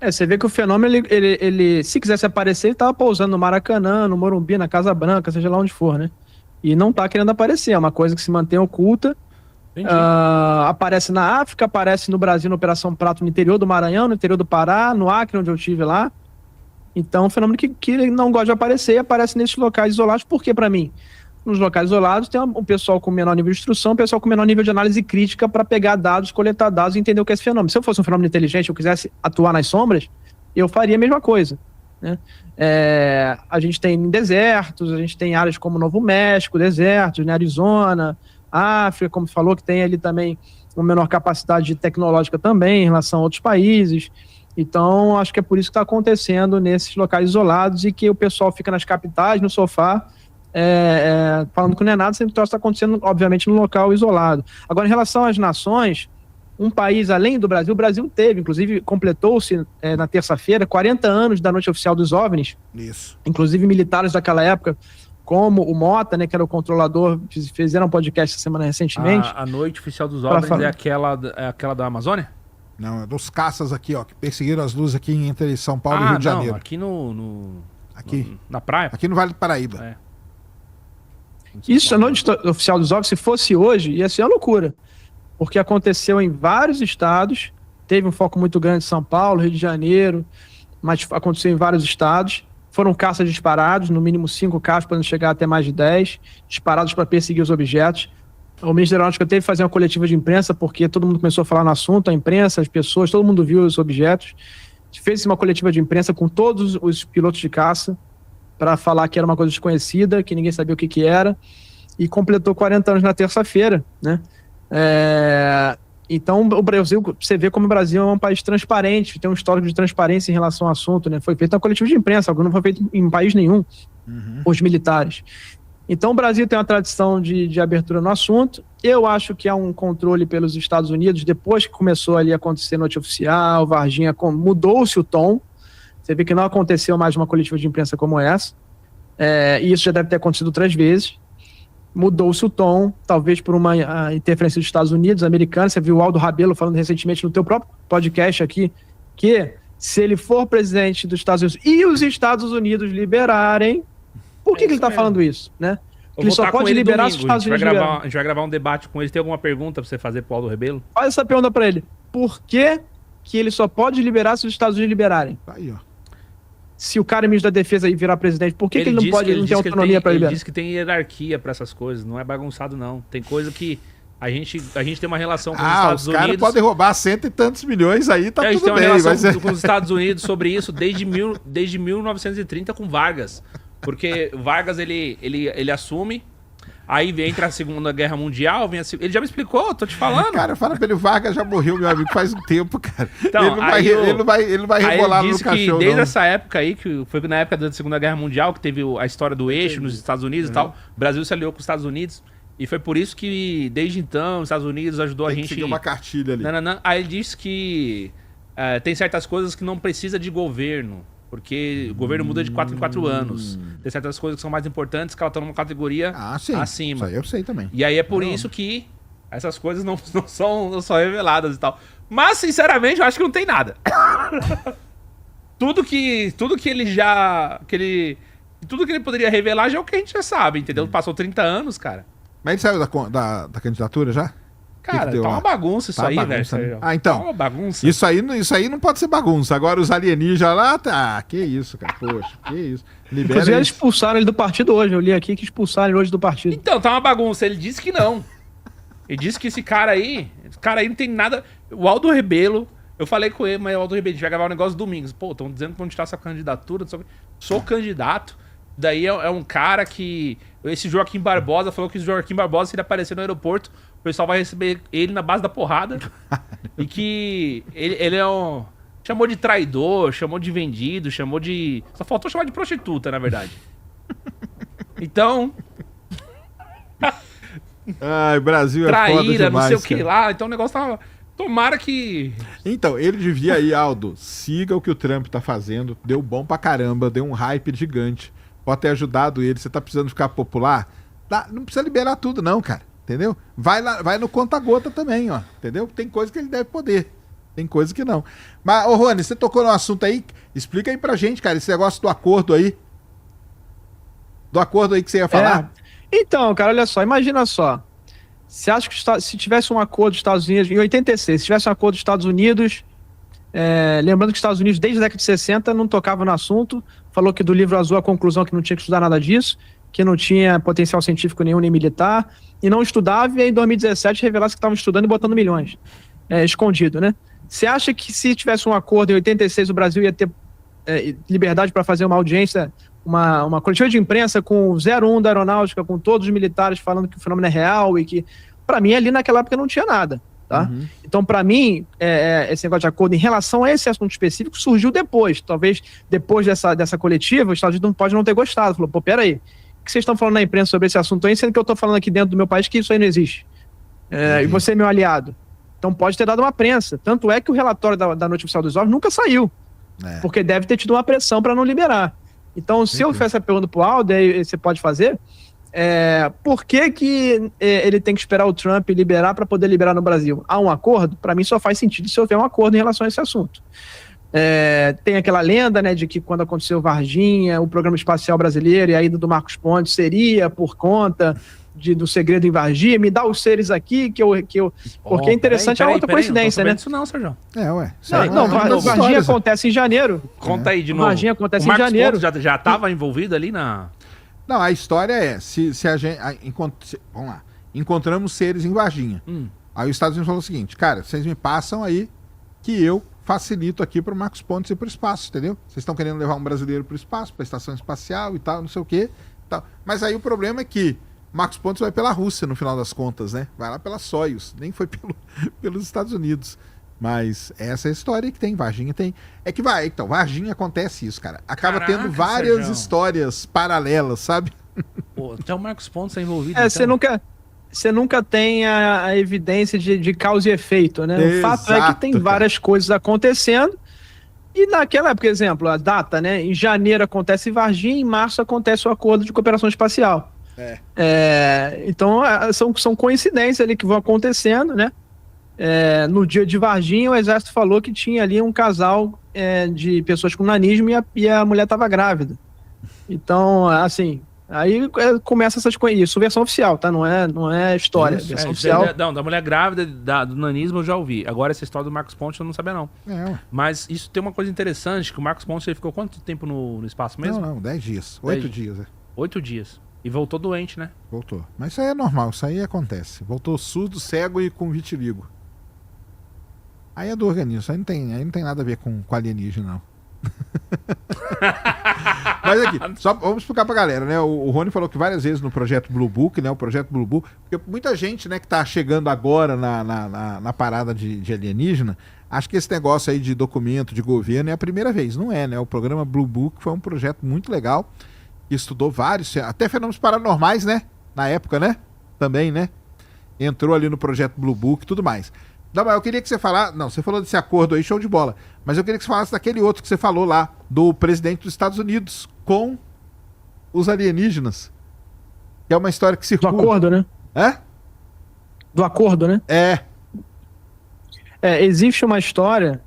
Você vê que o fenômeno, ele se quisesse aparecer, ele tava pousando no Maracanã, no Morumbi, na Casa Branca, seja lá onde for, né? E não tá querendo aparecer, é uma coisa que se mantém oculta. Entendi. Aparece na África, aparece no Brasil na Operação Prato, no interior do Maranhão, no interior do Pará, no Acre, onde eu estive lá. Então, é um fenômeno que ele não gosta de aparecer, aparece nesses locais isolados. Por que para mim? Nos locais isolados tem um pessoal com menor nível de instrução, um pessoal com menor nível de análise crítica para pegar dados, coletar dados e entender o que é esse fenômeno. Se eu fosse um fenômeno inteligente, eu quisesse atuar nas sombras, eu faria a mesma coisa, né? A gente tem desertos, a gente tem áreas como Novo México, desertos, né? Arizona, África, como falou, que tem ali também uma menor capacidade tecnológica também em relação a outros países. Então, acho que é por isso que está acontecendo nesses locais isolados e que o pessoal fica nas capitais, no sofá, falando que não é nada, sempre está acontecendo, obviamente, no local isolado. Agora, em relação às nações, um país além do Brasil, o Brasil teve, inclusive, completou-se na terça-feira 40 anos da Noite Oficial dos OVNIs. Isso. Inclusive, militares daquela época, como o Mota, né, que era o controlador, fizeram um podcast essa semana recentemente. A Noite Oficial dos OVNIs é aquela da Amazônia? Não, é dos caças aqui, ó, que perseguiram as luzes aqui entre São Paulo e Rio de Janeiro. Aqui aqui. na praia? Aqui no Vale do Paraíba. É. Isso, a Noite Oficial dos OVNIs, se fosse hoje, ia ser uma loucura. Porque aconteceu em vários estados, teve um foco muito grande em São Paulo, Rio de Janeiro, mas aconteceu em vários estados. Foram caças disparados, no mínimo 5 caças, podendo chegar até mais de 10, disparados para perseguir os objetos. O ministro da Aeronáutica teve que fazer uma coletiva de imprensa, porque todo mundo começou a falar no assunto, a imprensa, as pessoas, todo mundo viu os objetos. Fez uma coletiva de imprensa com todos os pilotos de caça, para falar que era uma coisa desconhecida, que ninguém sabia o que era, e completou 40 anos na terça-feira, né? Então, o Brasil, você vê como o Brasil é um país transparente, tem um histórico de transparência em relação ao assunto, né? Foi feito uma coletiva de imprensa, algo não foi feito em país nenhum, os militares. Então, o Brasil tem uma tradição de abertura no assunto. Eu acho que há um controle pelos Estados Unidos, depois que começou ali a acontecer noite oficial, Varginha, mudou-se o tom. Você vê que não aconteceu mais uma coletiva de imprensa como essa. E isso já deve ter acontecido outras vezes. Mudou-se o tom, talvez por uma interferência dos Estados Unidos, americanos. Você viu o Aldo Rabelo falando recentemente no teu próprio podcast aqui, que se ele for presidente dos Estados Unidos e os Estados Unidos liberarem, por que ele está falando isso, né? Ele só pode liberar se os Estados Unidos liberarem. A gente vai gravar um debate com ele. Tem alguma pergunta para você fazer pro Aldo Rebelo? Faz essa pergunta para ele. Por que ele só pode liberar se os Estados Unidos liberarem? Aí, ó. Se o cara ministro da defesa aí virar presidente, por que ele não pode, ele não tem autonomia para liberar? Ele diz que tem hierarquia para essas coisas, não é bagunçado não. Tem coisa que a gente tem uma relação com os Estados Unidos. Os caras podem roubar cento e tantos milhões aí, tá tudo bem. A gente tem uma relação com os Estados Unidos sobre isso desde 1930 com Vargas. Porque Vargas, ele assume, aí entra a Segunda Guerra Mundial, ele já me explicou, tô te falando. Cara, fala pra ele, Vargas já morreu, meu amigo, faz um tempo, cara. Então, ele não vai rebolar no caixão, que desde essa época aí, que foi na época da Segunda Guerra Mundial, que teve a história do eixo nos Estados Unidos e tal, o Brasil se aliou com os Estados Unidos, e foi por isso que, desde então, os Estados Unidos ajudou a gente... Tem uma cartilha ali. Aí ele disse que tem certas coisas que não precisa de governo, porque o governo muda de 4 em 4 anos. Tem certas coisas que são mais importantes que elas estão numa categoria acima. Isso aí eu sei também. E aí é por isso que essas coisas não são reveladas e tal. Mas, sinceramente, eu acho que não tem nada. Tudo que ele já... tudo que ele poderia revelar já é o que a gente já sabe, entendeu? Passou 30 anos, cara. Mas ele saiu da candidatura já? Cara, tá uma bagunça isso aí, velho. Então, tá uma bagunça. Isso aí não pode ser bagunça. Agora os alienígenas lá, tá. Que isso, cara. Poxa, que isso. Libera. Inclusive, eles expulsaram ele do partido hoje. Eu li aqui que expulsaram ele hoje do partido. Então, tá uma bagunça. Ele disse que não. Ele disse que esse cara aí não tem nada. O Aldo Rebelo, eu falei com ele, mas o Aldo Rebelo, a gente vai gravar um negócio domingos. Pô, estão dizendo que vão tirar essa candidatura. Sou candidato. Daí é um cara que. Esse Joaquim Barbosa falou que o Joaquim Barbosa, se ele aparecer no aeroporto, o pessoal vai receber ele na base da porrada. E que ele é um... Chamou de traidor, chamou de vendido, chamou de... Só faltou chamar de prostituta, na verdade. Então... Ai, Brasil é traíra, foda demais, não sei o que cara. lá. Então o negócio tava... Tomara que... Então, ele devia aí, Aldo, siga o que o Trump tá fazendo. Deu bom pra caramba, deu um hype gigante. Pode ter ajudado ele. Você tá precisando ficar popular? Não precisa liberar tudo não, cara. Entendeu? Vai no conta-gota também, ó. Entendeu? Tem coisa que ele deve poder. Tem coisa que não. Mas, ô Rony, você tocou no assunto aí, explica aí pra gente, cara, esse negócio do acordo aí. Do acordo aí que você ia falar. Então, cara, olha só, imagina só. Você acha que se tivesse um acordo dos Estados Unidos, em 86, se tivesse um acordo dos Estados Unidos, lembrando que os Estados Unidos, desde a década de 60, não tocava no assunto, falou que do livro azul a conclusão que não tinha que estudar nada disso, que não tinha potencial científico nenhum nem militar, e não estudava, e aí em 2017 revelasse que estavam estudando e botando milhões. Escondido, né? Você acha que se tivesse um acordo em 86 o Brasil ia ter liberdade para fazer uma audiência, uma coletiva de imprensa com o 01 da aeronáutica, com todos os militares falando que o fenômeno é real e que, para mim, ali naquela época não tinha nada, tá? Uhum. Então, para mim, esse negócio de acordo em relação a esse assunto específico surgiu depois. Talvez depois dessa coletiva, os Estados Unidos pode não ter gostado. Falou, pô, peraí, o que vocês estão falando na imprensa sobre esse assunto aí, sendo que eu estou falando aqui dentro do meu país que isso aí não existe. E você é meu aliado. Então pode ter dado uma prensa. Tanto é que o relatório da Noite Oficial dos OVNIs nunca saiu. Porque deve ter tido uma pressão para não liberar. Então, se eu fizer essa pergunta pro Aldo, aí você pode fazer, por que ele tem que esperar o Trump liberar para poder liberar no Brasil? Há um acordo? Para mim só faz sentido se houver um acordo em relação a esse assunto. Tem aquela lenda, né, de que quando aconteceu Varginha, o programa espacial brasileiro e a ida do Marcos Pontes seria por conta do segredo em Varginha, me dá os seres aqui, porque é interessante, é outra coincidência, né? Isso não, Sérgio. Varginha acontece em janeiro. Conta aí de novo. Varginha acontece em janeiro. Pontes já estava envolvido ali na... Não, a história é, se a gente... vamos lá. Encontramos seres em Varginha. Aí os Estados Unidos falou o seguinte, cara, vocês me passam aí que eu facilito aqui pro Marcos Pontes ir pro espaço, entendeu? Vocês estão querendo levar um brasileiro pro espaço, pra estação espacial e tal, não sei o quê. Tal. Mas aí o problema é que Marcos Pontes vai pela Rússia, no final das contas, né? Vai lá pela Soyuz, nem foi pelos Estados Unidos. Mas essa é a história que tem, Varginha tem. Então, Varginha acontece isso, cara. Acaba tendo várias histórias paralelas, sabe? Pô, até o Marcos Pontes é envolvido. Você nunca tem a evidência de causa e efeito, né? Exato, o fato é que tem várias coisas acontecendo. E naquela época, por exemplo, a data, né? Em janeiro acontece Varginha, em março acontece o acordo de cooperação espacial. Então, são coincidências ali que vão acontecendo, né? No dia de Varginha, o Exército falou que tinha ali um casal de pessoas com nanismo e a mulher estava grávida. Então, assim, aí começa essas coisas. Isso, versão oficial, tá? Não é história. Isso, versão oficial. Não, da mulher grávida, do nanismo eu já ouvi. Agora, essa história do Marcos Pontes eu não sabia, não. Mas isso tem uma coisa interessante, que o Marcos Pontes ele ficou quanto tempo no espaço mesmo? Não, 10 dias. 8 dias. 8 dias. E voltou doente, né? Voltou. Mas isso aí é normal, isso aí acontece. Voltou surdo, cego e com vitiligo. Aí é do organismo, isso aí não tem nada a ver com alienígena, não. Mas aqui, só vamos explicar pra galera, né? O Rony falou que várias vezes no projeto Blue Book, né? O projeto Blue Book, porque muita gente, né, que tá chegando agora na parada de alienígena, acho que esse negócio aí de documento de governo é a primeira vez, não é, né? O programa Blue Book foi um projeto muito legal, que estudou vários, até fenômenos paranormais, né? Na época, né? Também, né? Entrou ali no projeto Blue Book e tudo mais. Não, mas eu queria que você falasse... Não, você falou desse acordo aí, show de bola. Mas eu queria que você falasse daquele outro que você falou lá, do presidente dos Estados Unidos com os alienígenas. Que é uma história que circula. Do acordo, né? Do acordo, né? Existe uma história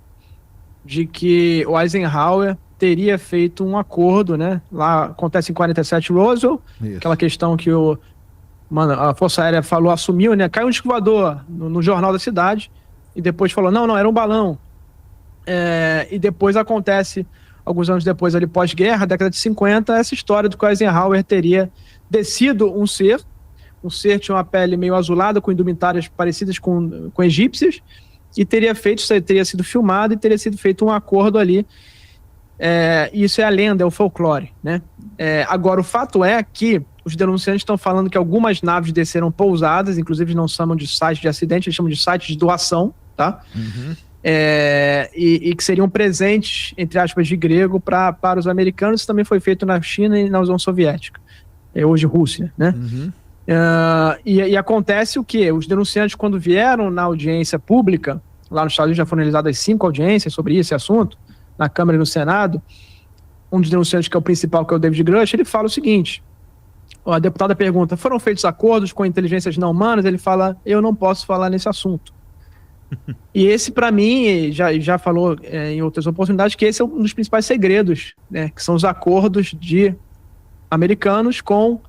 de que o Eisenhower teria feito um acordo, né? Lá acontece em 47 Roswell, isso. Aquela questão que a Força Aérea assumiu, né? Caiu um disco voador no jornal da cidade e depois falou, não, era um balão. E depois acontece, alguns anos depois, ali pós-guerra, década de 50, essa história do que o Eisenhower teria descido um ser tinha uma pele meio azulada, com indumentárias parecidas com egípcias, e teria sido filmado e teria sido feito um acordo ali. Isso é a lenda, é o folclore, né? Agora, o fato é que os denunciantes estão falando que algumas naves desceram pousadas, inclusive não chamam de site de acidente, eles chamam de site de doação, tá? Uhum. E que seriam presentes, entre aspas, de grego para os americanos. Isso também foi feito na China e na União Soviética, hoje Rússia, né? Uhum. E acontece o quê? Os denunciantes, quando vieram na audiência pública, lá nos Estados Unidos já foram realizadas 5 audiências sobre esse assunto, na Câmara e no Senado. Um dos denunciantes, que é o principal, que é o David Grush, ele fala o seguinte: a deputada pergunta, foram feitos acordos com inteligências não humanas? Ele fala, eu não posso falar nesse assunto. E esse, para mim, já falou em outras oportunidades, que esse é um dos principais segredos, né? Que são os acordos de americanos com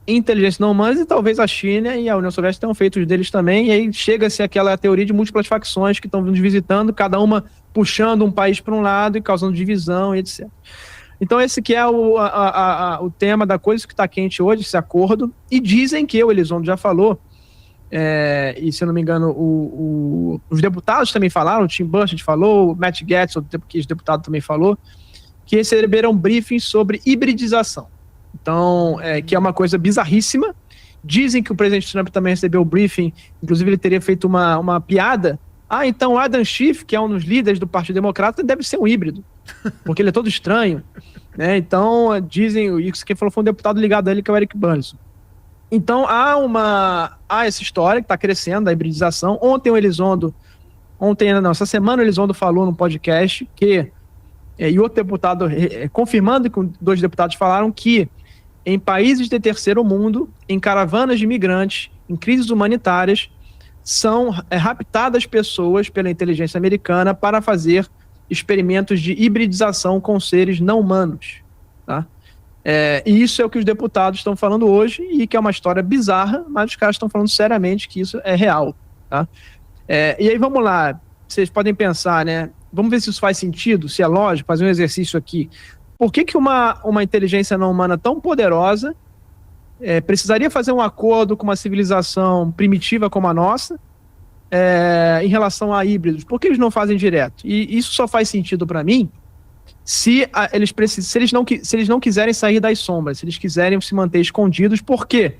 inteligência não humana, e talvez a China e a União Soviética tenham feito os deles também, e aí chega-se àquela teoria de múltiplas facções que estão nos visitando, cada uma puxando um país para um lado e causando divisão, etc. Então esse que é o tema da coisa que está quente hoje, esse acordo, e dizem que, o Elizondo já falou, e se eu não me engano, os deputados também falaram, o Tim Burchett falou, o Matt Gaetz, que esse deputado também falou, que receberam briefings sobre hibridização. Então, que é uma coisa bizarríssima. Dizem que o presidente Trump também recebeu o briefing, inclusive ele teria feito uma piada. Então Adam Schiff, que é um dos líderes do Partido Democrata, deve ser um híbrido, porque ele é todo estranho, né? Então, dizem, isso quem falou foi um deputado ligado a ele, que é o Eric Burlison. Então, há essa história que está crescendo, a hibridização. Essa semana o Elizondo falou no podcast que, e outro deputado, confirmando que dois deputados falaram que em países de terceiro mundo, em caravanas de imigrantes, em crises humanitárias, são raptadas pessoas pela inteligência americana para fazer experimentos de hibridização com seres não humanos, tá? E isso é o que os deputados estão falando hoje, e que é uma história bizarra, mas os caras estão falando seriamente que isso é real, tá? E aí vamos lá, vocês podem pensar, né? Vamos ver se isso faz sentido, se é lógico, fazer um exercício aqui. Por que uma inteligência não humana tão poderosa precisaria fazer um acordo com uma civilização primitiva como a nossa em relação a híbridos? Por que eles não fazem direto? E isso só faz sentido para mim se eles não quiserem sair das sombras, se eles quiserem se manter escondidos. Por quê?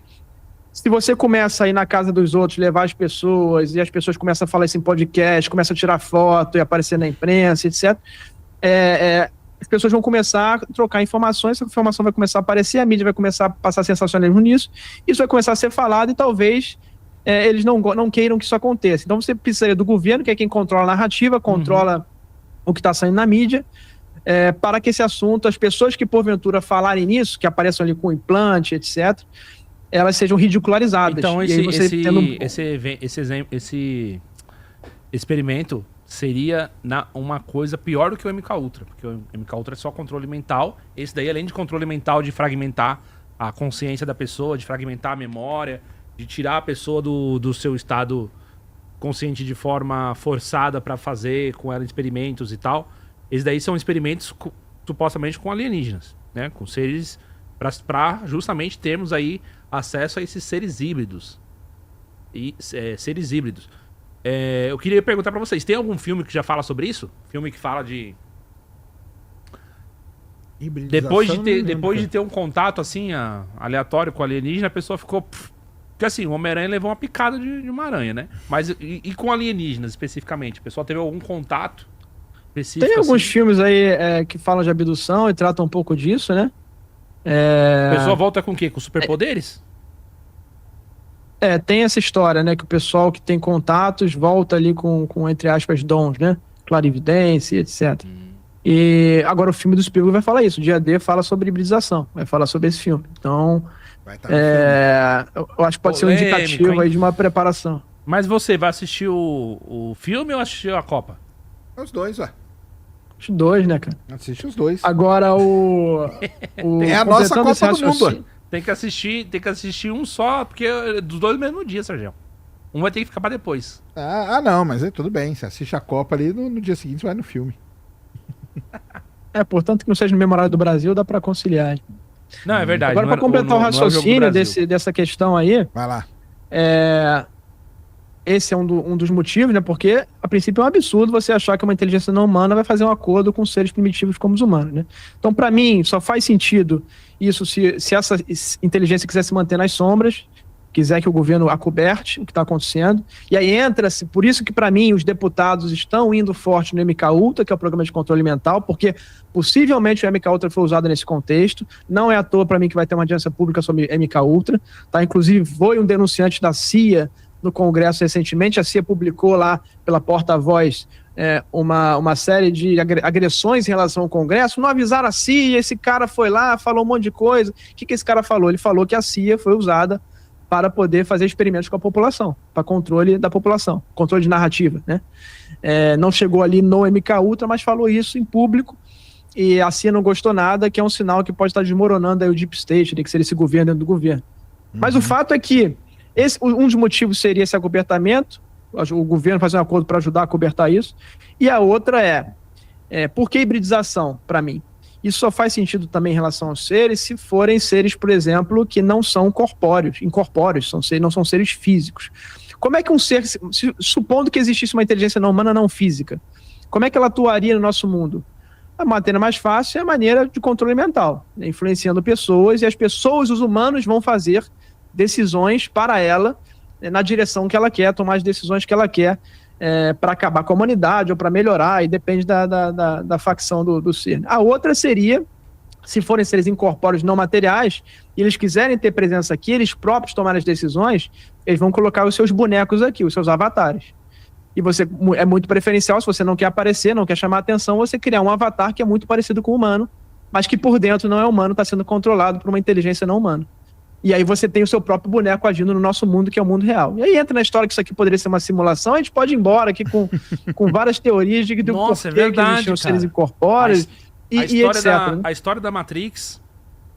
Se você começa a ir na casa dos outros, levar as pessoas, e as pessoas começam a falar isso em podcast, começam a tirar foto e aparecer na imprensa, etc., as pessoas vão começar a trocar informações, essa informação vai começar a aparecer, a mídia vai começar a passar sensacionalismo nisso, isso vai começar a ser falado, e talvez eles não queiram que isso aconteça. Então você precisaria do governo, que é quem controla a narrativa, controla o que está saindo na mídia, para que esse assunto, as pessoas que porventura falarem nisso, que apareçam ali com implante, etc., elas sejam ridicularizadas. Então esse experimento seria uma coisa pior do que o MK Ultra, porque o MK Ultra é só controle mental. Esse daí, além de controle mental, de fragmentar a consciência da pessoa, de fragmentar a memória, de tirar a pessoa do seu estado consciente de forma forçada para fazer com ela experimentos e tal. Esses daí são experimentos supostamente com alienígenas, né? Com seres, para justamente termos aí acesso a esses seres híbridos. Eu queria perguntar pra vocês, tem algum filme que já fala sobre isso? Filme que fala de... Depois de ter um contato assim, aleatório com alienígena, a pessoa ficou... Porque assim, o Homem-Aranha levou uma picada de uma aranha, né? Mas e com alienígenas especificamente? A pessoa teve algum contato específico? Tem alguns filmes aí que falam de abdução e tratam um pouco disso, né? A pessoa volta com o quê? Com superpoderes? Tem essa história, né? Que o pessoal que tem contatos volta ali com entre aspas, dons, né? Clarividência, etc. E agora o filme do Spielberg vai falar isso. O Dia D fala sobre hibridização. Vai falar sobre esse filme. Então, eu acho que pode ser um indicativo aí de uma preparação. Mas você vai assistir o filme ou assistir a Copa? Os dois, ué. Os dois, né, cara? Assiste os dois. Agora é a nossa Copa do Mundo. Tem que assistir um só, porque dos dois no mesmo dia, Sérgio. Um vai ter que ficar pra depois. Não, mas tudo bem. Você assiste a Copa ali, no dia seguinte você vai no filme. Portanto que não seja no mesmo horário do Brasil, dá pra conciliar. Não, é verdade. Agora, pra completar o raciocínio dessa questão aí... Vai lá. Esse é um dos motivos, né? Porque, a princípio, é um absurdo você achar que uma inteligência não humana vai fazer um acordo com seres primitivos como os humanos, né? Então, para mim, só faz sentido isso se essa inteligência quiser se manter nas sombras, quiser que o governo acoberte o que está acontecendo. E aí entra-se, por isso que, para mim, os deputados estão indo forte no MK Ultra, que é o Programa de Controle Mental, porque possivelmente o MK Ultra foi usado nesse contexto. Não é à toa, para mim, que vai ter uma audiência pública sobre MK Ultra, tá? Inclusive, foi um denunciante da CIA no Congresso recentemente. A CIA publicou lá pela porta-voz uma série de agressões em relação ao Congresso. Não avisaram a CIA, esse cara foi lá, falou um monte de coisa. O que esse cara falou? Ele falou que a CIA foi usada para poder fazer experimentos com a população, para controle da população, controle de narrativa, né? Não chegou ali no MK Ultra, mas falou isso em público, e a CIA não gostou nada, que é um sinal que pode estar desmoronando aí o Deep State, que seria esse governo dentro do governo. Mas o fato é que um dos motivos seria esse acobertamento, o governo fazer um acordo para ajudar a acobertar isso, e a outra por que hibridização, para mim? Isso só faz sentido também em relação aos seres, se forem seres, por exemplo, que não são incorpóreos, não são seres físicos. Como é que um ser, supondo que existisse uma inteligência não humana não física, como é que ela atuaria no nosso mundo? A maneira mais fácil é a maneira de controle mental, né, influenciando pessoas, e as pessoas, os humanos, vão fazer decisões para ela, na direção que ela quer, tomar as decisões que ela quer, para acabar com a humanidade ou para melhorar, e depende da facção do ser. A outra seria, se forem seres incorpóreos não materiais, e eles quiserem ter presença aqui, eles próprios tomarem as decisões, eles vão colocar os seus bonecos aqui, os seus avatares. E você é muito preferencial, se você não quer aparecer, não quer chamar a atenção, você criar um avatar que é muito parecido com o humano, mas que por dentro não é humano, está sendo controlado por uma inteligência não humana. E aí você tem o seu próprio boneco agindo no nosso mundo, que é o mundo real. E aí entra na história que isso aqui poderia ser uma simulação, a gente pode ir embora aqui com várias teorias de que Nossa, porquê que existiam seres incorpóreos e etc. A história da Matrix,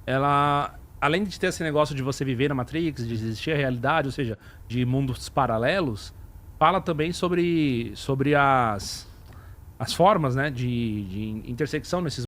ela, além de ter esse negócio de você viver na Matrix, de existir a realidade, ou seja, de mundos paralelos, fala também sobre as formas, né, de intersecção nesses